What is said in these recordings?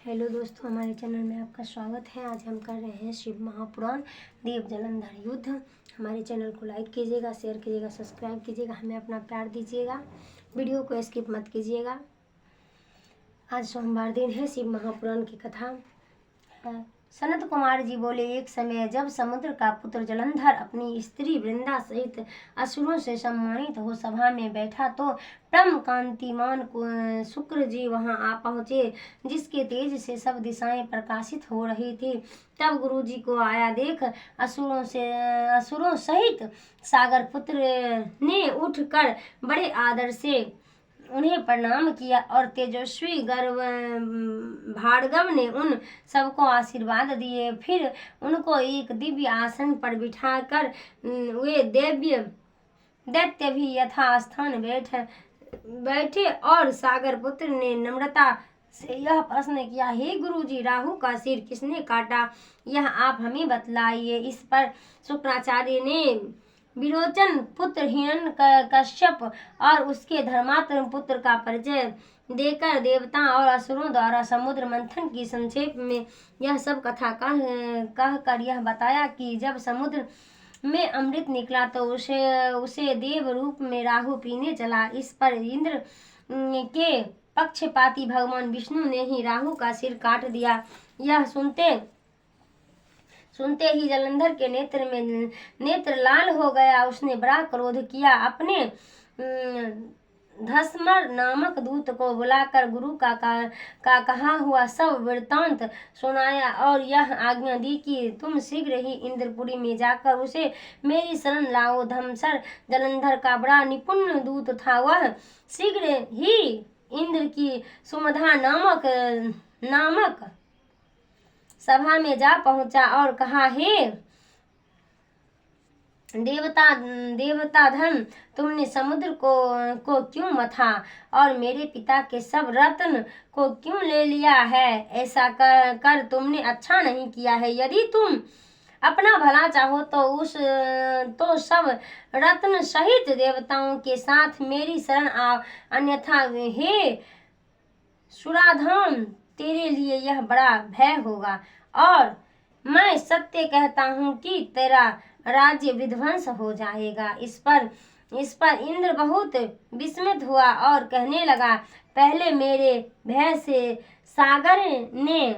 Hello दोस्तों, हमारे channel में आपका स्वागत है। आज हम कर रहे हैं शिव महापुराण देव जलंधर युद्ध। हमारे चैनल को लाइक कीजिएगा, शेयर कीजिएगा, सब्सक्राइब कीजिएगा, हमें अपना प्यार दीजिएगा, वीडियो को स्किप मत कीजिएगा। आज सोमवार दिन है। शिव महापुराण की कथा है। सनत कुमार जी बोले, एक समय जब समुद्र का पुत्र जलंधर अपनी स्त्री वृंदा सहित असुरों से सम्मानित हो सभा में बैठा तो परम कांतिमान शुक्र जी वहां आ पहुंचे, जिसके तेज से सब दिशाएं प्रकाशित हो रही थी। तब गुरु जी को आया देख असुरों सहित सागर पुत्र ने उठकर बड़े आदर से उन्हें प्रणाम किया और तेजस्वी गर्व भार्गव ने उन सबको आशीर्वाद दिए। फिर उनको एक दिव्य आसन पर बिठाकर वे दैत्य भी यथास्थान बैठे और सागर पुत्र ने नम्रता से यह प्रश्न किया, हे गुरुजी, राहु का सिर किसने काटा, यह आप हमें बतलाइए। इस पर शुक्राचार्य ने विरोचन पुत्र हिरण्यकश्यप और उसके धर्मात्म पुत्र का परिचय देकर देवता और असुरों द्वारा समुद्र मंथन की संक्षेप में यह सब कथा कहकर यह बताया कि जब समुद्र में अमृत निकला तो उसे देव रूप में राहु पीने चला। इस पर इंद्र के पक्षपाती भगवान विष्णु ने ही राहु का सिर काट दिया। यह सुनते ही जलंधर के नेत्र लाल हो गया। उसने बड़ा क्रोध किया। अपने धस्मर नामक दूत को बुलाकर गुरु का कहा हुआ सब वृत्तांत सुनाया और यह आज्ञा दी कि तुम शीघ्र ही इंद्रपुरी में जाकर उसे मेरी शरण लाओ। धमसर जलंधर का बड़ा निपुण दूत था। वह शीघ्र ही इंद्र की सुमधा नामक सभा में जा पहुंचा और कहा, हे देवता धन, तुमने समुद्र को क्यों मथा और मेरे पिता के सब रत्न को क्यों ले लिया है? ऐसा कर तुमने अच्छा नहीं किया है। यदि तुम अपना भला चाहो तो सब रत्न सहित देवताओं के साथ मेरी शरण आओ, अन्यथा हे सुराधाम, तेरे लिए यह बड़ा भय होगा और मैं सत्य कहता हूँ कि तेरा राज्य विध्वंस हो जाएगा। इस पर इंद्र बहुत विस्मित हुआ और कहने लगा, पहले मेरे भय से सागर ने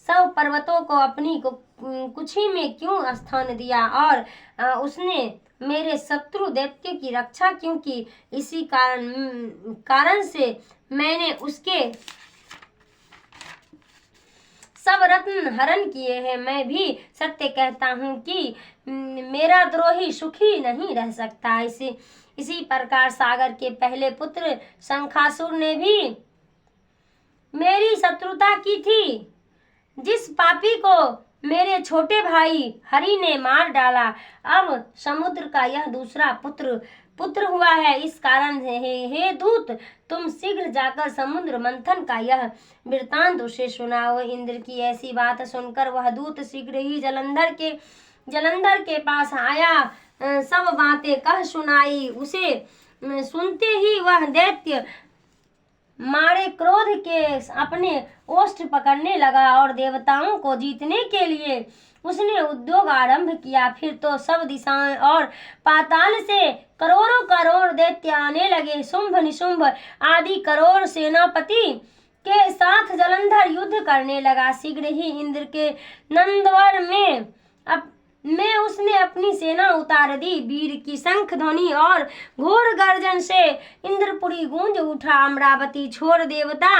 सब पर्वतों को अपनी कुक्षी में क्यों स्थान दिया और उसने मेरे शत्रु दैत्य की रक्षा क्यों की? इसी कारण से मैंने उसके सब रत्न हरण किए हैं। मैं भी सत्य कहता हूँ कि मेरा द्रोही सुखी नहीं रह सकता। इसी प्रकार सागर के पहले पुत्र शंखासुर ने भी मेरी शत्रुता की थी। जिस पापी को मेरे छोटे भाई हरि ने मार डाला, अब समुद्र का यह दूसरा पुत्र हुआ है। इस कारण हे दूत, तुम शीघ्र जाकर समुद्र मंथन का यह वृत्तांत उसे सुनाओ। इंद्र की ऐसी बात सुनकर वह दूत शीघ्र ही जलंधर के पास आया, सब बातें कह सुनाई। उसे सुनते ही वह दैत्य मारे क्रोध के अपने ओष्ठ पकड़ने लगा और देवताओं को जीतने के लिए उसने उद्योग आरंभ किया। फिर तो सब दिशाएं और पाताल से करोड़ दैत्य आने लगे। शुंभ निशुंभ आदि करोड़ सेनापति के साथ जलंधर युद्ध करने लगा। शीघ्र ही इंद्र के नंदवर में उसने अपनी सेना उतार दी। वीर की शंख ध्वनि और घोर गर्जन से इंद्रपुरी गूंज उठा। अमरावती छोड़ देवता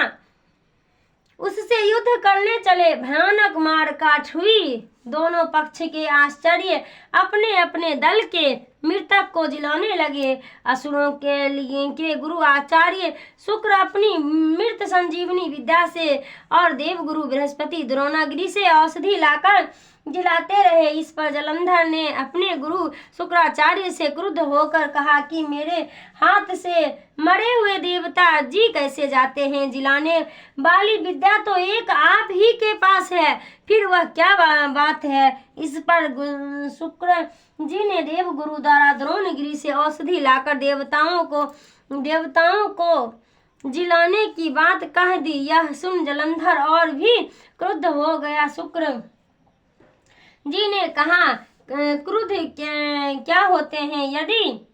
उससे युद्ध करने चले। भयानक मार काट हुई। दोनों पक्ष के आश्चर्य अपने अपने दल के मृतक को जिलाने लगे। असुरों के गुरु आचार्य शुक्र अपनी मृत संजीवनी विद्या से और देव गुरु बृहस्पति द्रोणागिरी से औषधि लाकर जिलाते रहे। इस पर जलंधर ने अपने गुरु शुक्राचार्य से क्रुद्ध होकर कहा कि मेरे हाथ से मरे हुए देवता जी कैसे जाते हैं? जिलाने वाली विद्या तो एक आप ही के पास है, फिर वह क्या बात है? इस पर शुक्र जी ने देव गुरु द्वारा द्रोणगिरी से औषधि लाकर देवताओं को जिलाने की बात कह दी। यह सुन जलंधर और भी क्रुद्ध हो गया। शुक्र जी ने कहा, क्रुद्ध क्या होते हैं? यदि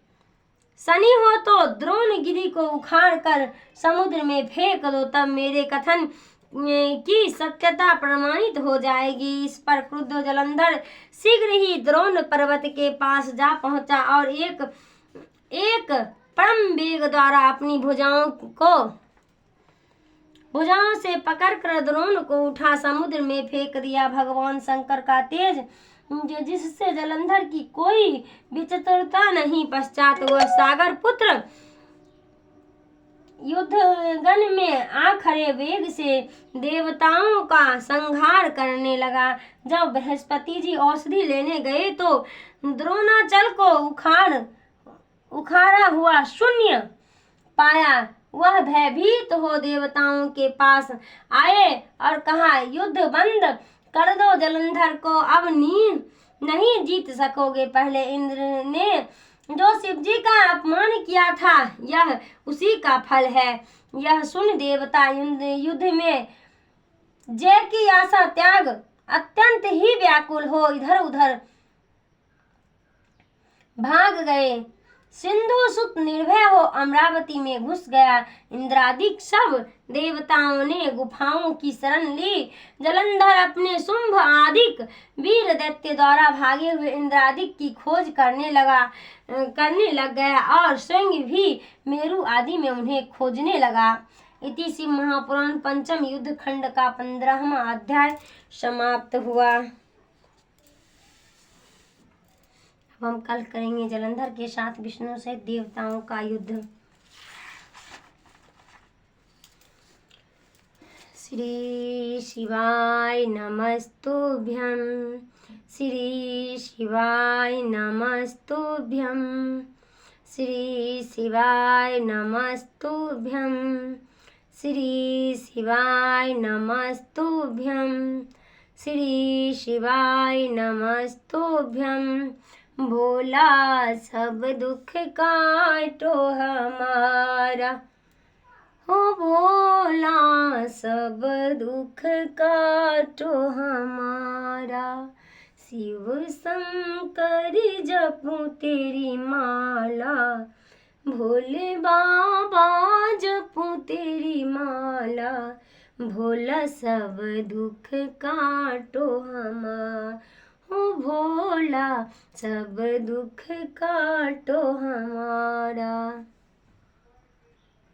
शनि हो तो द्रोणगिरि को उखाड़ कर समुद्र में फेंक दो, तब मेरे कथन की सत्यता प्रमाणित हो जाएगी। इस पर क्रुद्ध जलंधर शीघ्र ही द्रोण पर्वत के पास जा पहुंचा और एक परम वेग द्वारा अपनी भुजाओं से पकड़कर द्रोण को उठा समुद्र में फेंक दिया। भगवान शंकर का तेज जिससे जलंधर की कोई विचित्रता नहीं। पश्चात वह सागर पुत्र युद्धगन में आ खड़े वेग से देवताओं का संहार करने लगा। जब बृहस्पति जी औषधि लेने गए तो द्रोणाचल को उखाड़ा हुआ शून्य पाया। वह भयभीत हो देवताओं के पास आए और कहा, युद्ध बंद कर दो, जलंधर को अब नहीं जीत सकोगे। पहले इंद्र ने जो शिव जी का अपमान किया था, यह उसी का फल है। यह सुन देवता युद्ध में जय की आशा त्याग अत्यंत ही व्याकुल हो इधर उधर भाग गए। सिंधु सुत निर्भय हो अमरावती में घुस गया। इंद्रादिक सब देवताओं ने गुफाओं की शरण ली। जलंधर अपने शुंभ आदिक वीर दैत्य द्वारा भागे हुए इंद्रादिक की खोज करने लग गया और स्वयं भी मेरु आदि में उन्हें खोजने लगा। इति शिव महापुराण पंचम युद्ध खंड का 15वां अध्याय समाप्त हुआ। अब हम कल करेंगे जलंधर के साथ विष्णु सहित देवताओं का युद्ध। श्री शिवाय नमस्तुभ्यं, श्री शिवाय नमस्तुभ्यं, श्री शिवाय नमस्तुभ्यं, श्री शिवाय नमस्तुभ्यं, श्री शिवाय नमस्तुभ्यं। भोला सब दुख काटो हमारा, हो भोला सब दुख काटो हमारा। शिव शंकर जपू तेरी माला, भोले बाबा जपू तेरी माला। भोला सब दुख काटो हमारा, हो भोला सब दुख काटो हमारा।